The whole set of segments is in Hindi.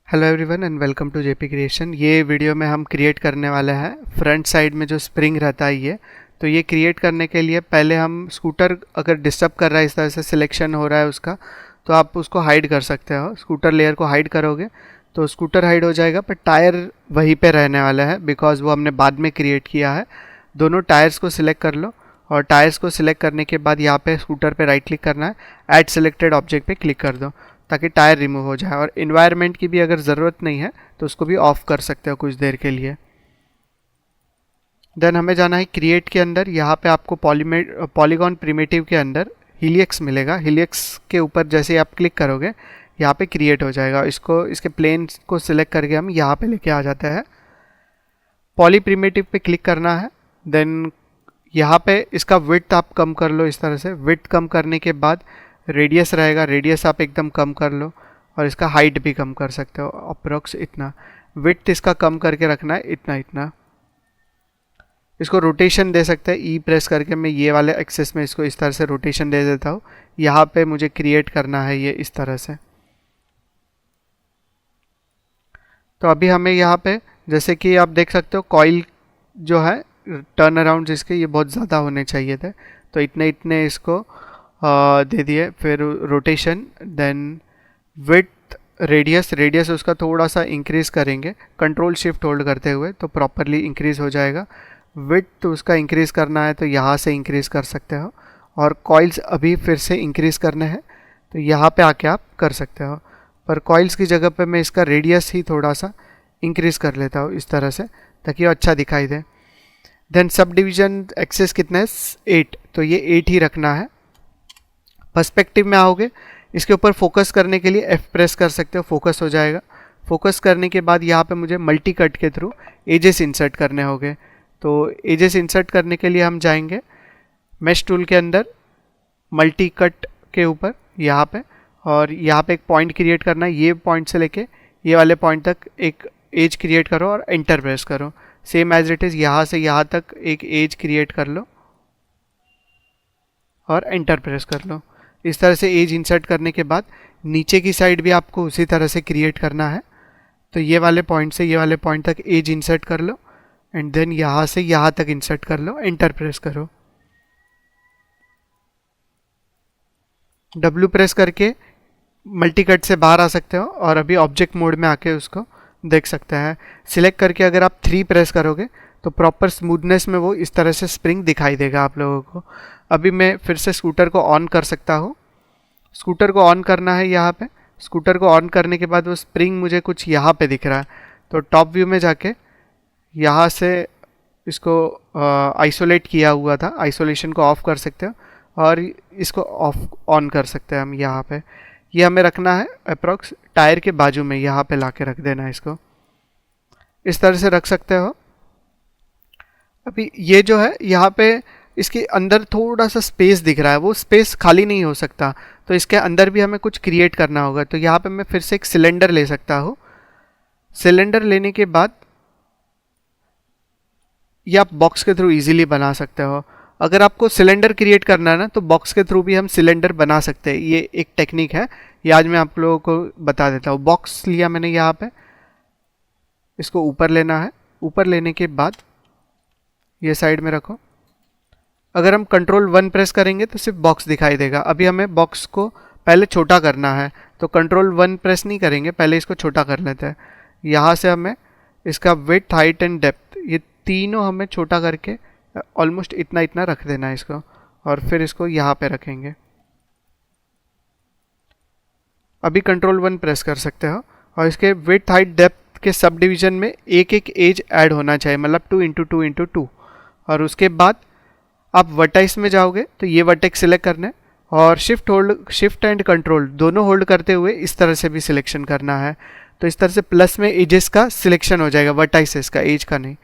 Hello everyone and welcome to JP creation. ये वीडियो में हम क्रिएट करने वाले हैं फ्रंट साइड में जो स्प्रिंग रहता है ये क्रिएट करने के लिए पहले हम स्कूटर अगर डिस्टर्ब कर रहा है, इस तरह से सिलेक्शन हो रहा है उसका, तो आप उसको हाइड कर सकते हो। स्कूटर लेयर को हाइड करोगे तो स्कूटर हाइड हो जाएगा, पर टायर वहीं पे रहने वाला है बिकॉज वो हमने बाद में क्रिएट किया है। दोनों टायर्स को सिलेक्ट कर लो और टायर्स को सिलेक्ट करने के बाद यहाँ पे स्कूटर पे राइट क्लिक करना है, ऐड सिलेक्टेड ऑब्जेक्ट पे क्लिक कर दो ताकि टायर रिमूव हो जाए। और इन्वायरमेंट की भी अगर ज़रूरत नहीं है तो उसको भी ऑफ कर सकते हो कुछ देर के लिए। देन हमें जाना है क्रिएट के अंदर। यहाँ पे आपको पॉलीगॉन प्रिमिटिव के अंदर हीलियक्स मिलेगा। हीलियक्स के ऊपर जैसे ही आप क्लिक करोगे यहाँ पे क्रिएट हो जाएगा। इसके प्लेन को सिलेक्ट करके हम यहाँ पे लेके आ जाते हैं। पॉली प्रिमिटिव पे क्लिक करना है। देन यहाँ पे इसका विड्थ आप कम कर लो इस तरह से। विड्थ कम करने के बाद रेडियस रहेगा, रेडियस आप एकदम कम कर लो और इसका हाइट भी कम कर सकते हो अप्रोक्स इतना। विड्थ इसका कम करके रखना है इतना इतना। इसको रोटेशन दे सकते हैं ई प्रेस करके। मैं ये वाले एक्सेस में इसको इस तरह से रोटेशन दे देता हूँ। यहाँ पे मुझे क्रिएट करना है ये इस तरह से। तो अभी हमें यहाँ पे जैसे कि आप देख सकते हो कॉइल जो है टर्न अराउंड इसके ये बहुत ज़्यादा होने चाहिए थे, तो इतने इतने इसको दे दिए। फिर रोटेशन, देन विड्थ, रेडियस उसका थोड़ा सा इंक्रीज़ करेंगे कंट्रोल शिफ्ट होल्ड करते हुए, तो प्रॉपरली इंक्रीज़ हो जाएगा। विड्थ उसका इंक्रीज़ करना है तो यहाँ से इंक्रीज़ कर सकते हो। और कॉइल्स अभी फिर से इंक्रीज़ करने हैं तो यहाँ पे आके आप कर सकते हो, पर कॉइल्स की जगह पे मैं इसका रेडियस ही थोड़ा सा इंक्रीज़ कर लेता हूँ इस तरह से ताकि वो अच्छा दिखाई दे। देन सब डिवीज़न एक्सेस कितना है 8, तो ये 8 ही रखना है। पर्सपेक्टिव में आओगे, इसके ऊपर फोकस करने के लिए F प्रेस कर सकते हो, फोकस हो जाएगा। फोकस करने के बाद यहाँ पे मुझे मल्टी कट के थ्रू एजेस इंसर्ट करने होंगे। तो एजेस इंसर्ट करने के लिए हम जाएंगे मेश टूल के अंदर, मल्टी कट के ऊपर यहाँ पे, और यहाँ पे एक पॉइंट क्रिएट करना है। ये पॉइंट से लेके ये वाले पॉइंट तक एक एज क्रिएट करो और एंटर प्रेस करो। सेम एज इट इज़ यहाँ से यहाँ तक एक एज क्रिएट कर लो और एंटर प्रेस कर लो। इस तरह से एज इंसर्ट करने के बाद नीचे की साइड भी आपको उसी तरह से क्रिएट करना है। तो ये वाले पॉइंट से ये वाले पॉइंट तक एज इंसर्ट कर लो एंड देन यहाँ से यहाँ तक इंसर्ट कर लो, एंटर प्रेस करो। W प्रेस करके मल्टी कट से बाहर आ सकते हो और अभी ऑब्जेक्ट मोड में आके उसको देख सकते हैं। सिलेक्ट करके अगर आप 3 प्रेस करोगे तो प्रॉपर स्मूथनेस में वो इस तरह से स्प्रिंग दिखाई देगा आप लोगों को। अभी मैं फिर से स्कूटर को ऑन कर सकता हूँ। स्कूटर को ऑन करना है यहाँ पे। स्कूटर को ऑन करने के बाद वो स्प्रिंग मुझे कुछ यहाँ पे दिख रहा है, तो टॉप व्यू में जाके यहाँ से इसको आइसोलेट किया हुआ था, आइसोलेशन को ऑफ कर सकते हो और इसको ऑफ ऑन कर सकते हैं हम यहाँ पे। ये हमें रखना है अप्रॉक्स टायर के बाजू में, यहाँ पे ला के रख देना है इसको। इस तरह से रख सकते हो। अभी ये जो है यहाँ पे इसके अंदर थोड़ा सा स्पेस दिख रहा है, वो स्पेस खाली नहीं हो सकता, तो इसके अंदर भी हमें कुछ क्रिएट करना होगा। तो यहाँ पे मैं फिर से एक सिलेंडर ले सकता हूँ। सिलेंडर लेने के बाद ये आप बॉक्स के थ्रू इजीली बना सकते हो। अगर आपको सिलेंडर क्रिएट करना है ना तो बॉक्स के थ्रू भी हम सिलेंडर बना सकते हैं। ये एक टेक्निक है, ये आज मैं आप लोगों को बता देता हूँ। बॉक्स लिया मैंने यहाँ पे, इसको ऊपर लेना है। ऊपर लेने के बाद ये साइड में रखो। अगर हम कंट्रोल 1 प्रेस करेंगे तो सिर्फ बॉक्स दिखाई देगा। अभी हमें बॉक्स को पहले छोटा करना है, तो कंट्रोल 1 प्रेस नहीं करेंगे, पहले इसको छोटा कर लेते हैं। यहाँ से हमें इसका विड्थ, हाइट एंड डेप्थ ये तीनों हमें छोटा करके ऑलमोस्ट इतना इतना रख देना है इसको, और फिर इसको यहाँ पे रखेंगे। अभी कंट्रोल 1 प्रेस कर सकते हो और इसके विड्थ, हाइट, डेप्थ के सब डिवीजन में एक एक एज ऐड होना चाहिए, मतलब 2 इंटू 2 इंटू 2। और उसके बाद आप वर्टेक्स में जाओगे तो ये वर्टेक्स सिलेक्ट करना है और शिफ्ट एंड कंट्रोल दोनों होल्ड करते हुए इस तरह से भी सिलेक्शन करना है। तो इस तरह से प्लस में एजेस का सिलेक्शन हो जाएगा, वर्टाइसेस का, एज का नहीं।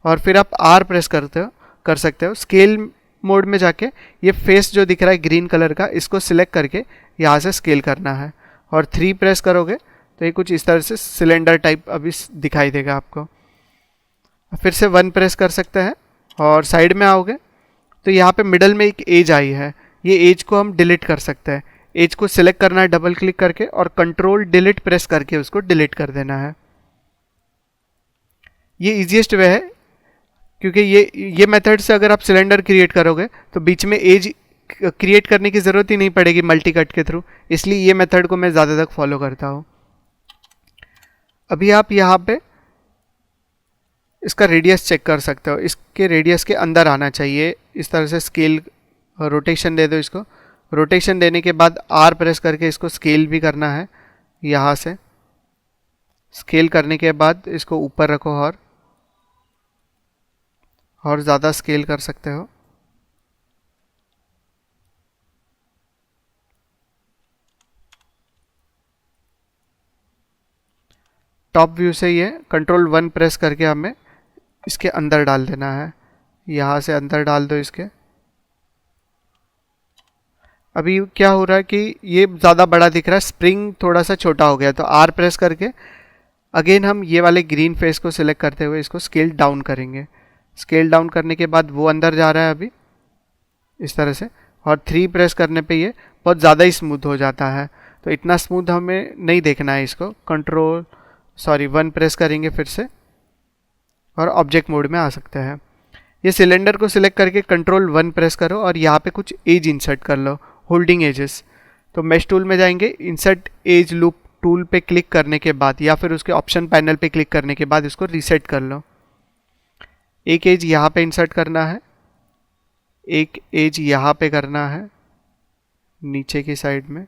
और फिर आप R प्रेस कर सकते हो। स्केल मोड में जाके ये फेस जो दिख रहा है ग्रीन कलर का, इसको सिलेक्ट करके यहाँ से स्केल करना है और 3 प्रेस करोगे तो ये कुछ इस तरह से सिलेंडर टाइप अभी दिखाई देगा आपको। फिर से 1 प्रेस कर सकते हैं और साइड में आओगे तो यहाँ पे मिडल में एक एज आई है, ये एज को हम डिलीट कर सकते हैं। एज को सिलेक्ट करना है डबल क्लिक करके और कंट्रोल डिलीट प्रेस करके उसको डिलीट कर देना है। ये इजीएस्ट वे है, क्योंकि ये मेथड से अगर आप सिलेंडर क्रिएट करोगे तो बीच में एज क्रिएट करने की ज़रूरत ही नहीं पड़ेगी मल्टी कट के थ्रू, इसलिए ये मेथड को मैं ज़्यादा तक फॉलो करता हूँ। अभी आप यहाँ पे इसका रेडियस चेक कर सकते हो, इसके रेडियस के अंदर आना चाहिए। इस तरह से स्केल रोटेशन दे दो इसको। रोटेशन देने के बाद आर प्रेस करके इसको स्केल भी करना है। यहाँ से स्केल करने के बाद इसको ऊपर रखो और ज़्यादा स्केल कर सकते हो। टॉप व्यू से ये कंट्रोल 1 प्रेस करके हमें इसके अंदर डाल देना है। यहाँ से अंदर डाल दो इसके। अभी क्या हो रहा है कि ये ज़्यादा बड़ा दिख रहा है, स्प्रिंग थोड़ा सा छोटा हो गया, तो आर प्रेस करके अगेन हम ये वाले ग्रीन फेस को सिलेक्ट करते हुए इसको स्केल डाउन करेंगे। स्केल डाउन करने के बाद वो अंदर जा रहा है अभी इस तरह से, और 3 प्रेस करने पे ये बहुत ज़्यादा ही स्मूथ हो जाता है। तो इतना स्मूथ हमें नहीं देखना है इसको। 1 प्रेस करेंगे फिर से और ऑब्जेक्ट मोड में आ सकते हैं। ये सिलेंडर को सिलेक्ट करके कंट्रोल 1 प्रेस करो और यहाँ पे कुछ एज इंसर्ट कर लो, होल्डिंग एजेस। तो मेश टूल में जाएंगे, इंसर्ट एज लूप टूल पे क्लिक करने के बाद या फिर उसके ऑप्शन पैनल पे क्लिक करने के बाद इसको रीसेट कर लो। एक एज यहाँ पे इंसर्ट करना है, एक एज यहाँ पे करना है नीचे की साइड में।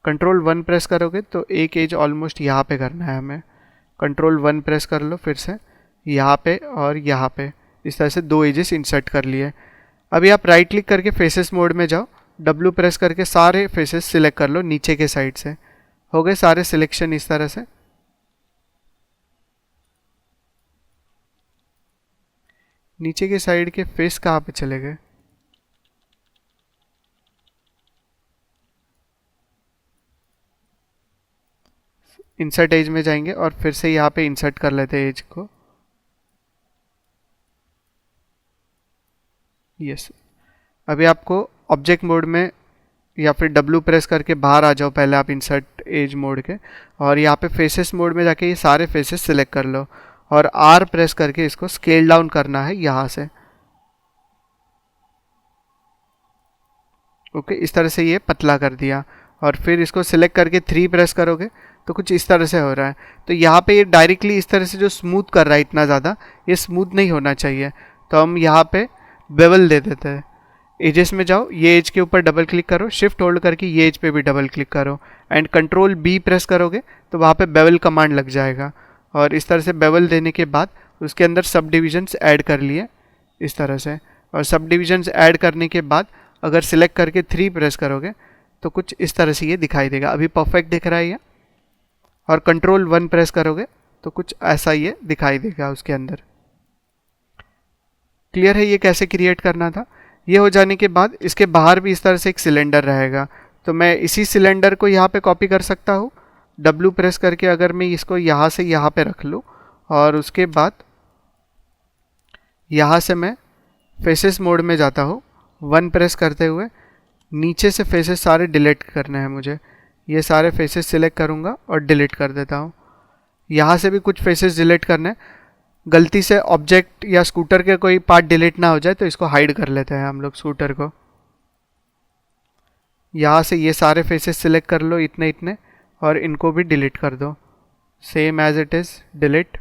कंट्रोल 1 प्रेस करोगे तो एक एज ऑलमोस्ट यहाँ पे करना है हमें। कंट्रोल 1 प्रेस कर लो फिर से, यहाँ पे और यहाँ पे, इस तरह से 2 एजेस इंसर्ट कर लिए। अभी आप राइट क्लिक करके फेसेस मोड में जाओ, W प्रेस करके सारे फेसेस सिलेक्ट कर लो नीचे के साइड से। हो गए सारे सिलेक्शन इस तरह से। नीचे के साइड के फेस कहाँ पे चले गए? इंसर्ट एज में जाएंगे और फिर से यहाँ पे इंसर्ट कर लेते हैं एज को। यस, अभी आपको ऑब्जेक्ट मोड में या फिर W प्रेस करके बाहर आ जाओ पहले आप इंसर्ट एज मोड के, और यहाँ पे फेसेस मोड में जाके ये सारे फेसेस सिलेक्ट कर लो और R प्रेस करके इसको स्केल डाउन करना है यहाँ से। ओके, इस तरह से ये पतला कर दिया और फिर इसको सिलेक्ट करके 3 प्रेस करोगे तो कुछ इस तरह से हो रहा है। तो यहाँ पे ये डायरेक्टली इस तरह से जो स्मूथ कर रहा है इतना ज़्यादा, ये स्मूथ नहीं होना चाहिए। तो हम यहाँ पे बेवल दे देते हैं। एजेस में जाओ, ये एज के ऊपर डबल क्लिक करो, शिफ्ट होल्ड करके ये एज पे भी डबल क्लिक करो एंड कंट्रोल B प्रेस करोगे तो वहाँ पे बेवल कमांड लग जाएगा। और इस तरह से बेवल देने के बाद उसके अंदर सब डिविजन्स ऐड कर लिए इस तरह से। और सब डिविजन्स ऐड करने के बाद अगर सिलेक्ट करके 3 प्रेस करोगे तो कुछ इस तरह से ये दिखाई देगा। अभी परफेक्ट दिख रहा है ये। और कंट्रोल 1 प्रेस करोगे तो कुछ ऐसा ये दिखाई देगा उसके अंदर। क्लियर है ये कैसे क्रिएट करना था? ये हो जाने के बाद इसके बाहर भी इस तरह से एक सिलेंडर रहेगा, तो मैं इसी सिलेंडर को यहाँ पे कॉपी कर सकता हूँ। W प्रेस करके अगर मैं इसको यहाँ से यहाँ पे रख लूँ और उसके बाद यहाँ से मैं फेसेस मोड में जाता हूँ, 1 प्रेस करते हुए नीचे से फेसेस सारे डिलीट करने हैं मुझे। ये सारे फेसेस सिलेक्ट करूँगा और डिलीट कर देता हूँ। यहाँ से भी कुछ फेसेस डिलीट करने हैं। गलती से ऑब्जेक्ट या स्कूटर के कोई पार्ट डिलीट ना हो जाए तो इसको हाइड कर लेते हैं हम लोग स्कूटर को। यहाँ से ये सारे फेसेस सिलेक्ट कर लो इतने इतने और इनको भी डिलीट कर दो, same as it is, delete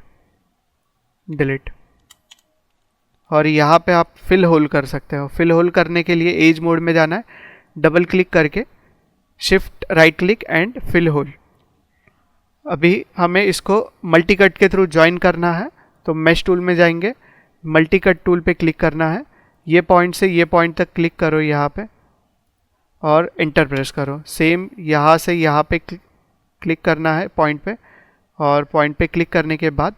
delete. और यहाँ पे आप फिल होल कर सकते हो। फिल होल करने के लिए एज मोड में जाना है, डबल क्लिक करके shift right click and fill hole. अभी हमें इसको मल्टी कट के थ्रू ज्वाइन करना है, तो मेश टूल में जाएंगे, मल्टी कट टूल पे क्लिक करना है। ये पॉइंट से ये पॉइंट तक क्लिक करो यहाँ पे और एंटर प्रेस करो। सेम यहाँ से यहाँ पे क्लिक करना है पॉइंट पे, और पॉइंट पे क्लिक करने के बाद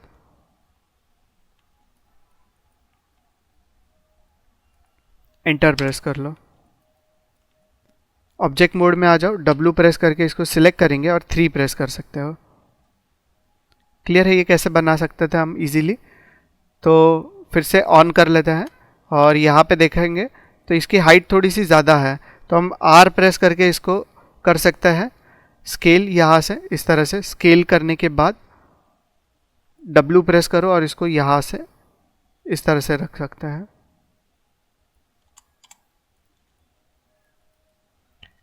एंटर प्रेस कर लो। ऑब्जेक्ट मोड में आ जाओ, W प्रेस करके इसको सिलेक्ट करेंगे और 3 प्रेस कर सकते हो। क्लियर है ये कैसे बना सकते थे हम इजीली? तो फिर से ऑन कर लेते हैं और यहाँ पे देखेंगे तो इसकी हाइट थोड़ी सी ज़्यादा है, तो हम R प्रेस करके इसको कर सकते हैं स्केल। यहाँ से इस तरह से स्केल करने के बाद W प्रेस करो और इसको यहाँ से इस तरह से रख सकते हैं।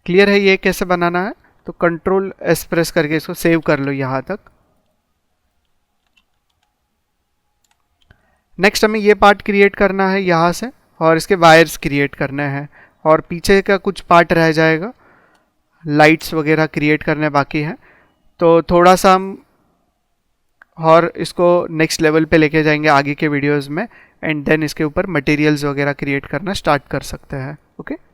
क्लियर है ये कैसे बनाना है? तो कंट्रोल S प्रेस करके इसको सेव कर लो यहाँ तक। नेक्स्ट हमें ये पार्ट क्रिएट करना है यहाँ से, और इसके वायर्स क्रिएट करने हैं, और पीछे का कुछ पार्ट रह जाएगा, लाइट्स वगैरह क्रिएट करने बाकी हैं। तो थोड़ा सा हम और इसको नेक्स्ट लेवल पे लेके जाएंगे आगे के वीडियोस में, एंड देन इसके ऊपर मटेरियल्स वगैरह क्रिएट करना स्टार्ट कर सकते हैं। ओके।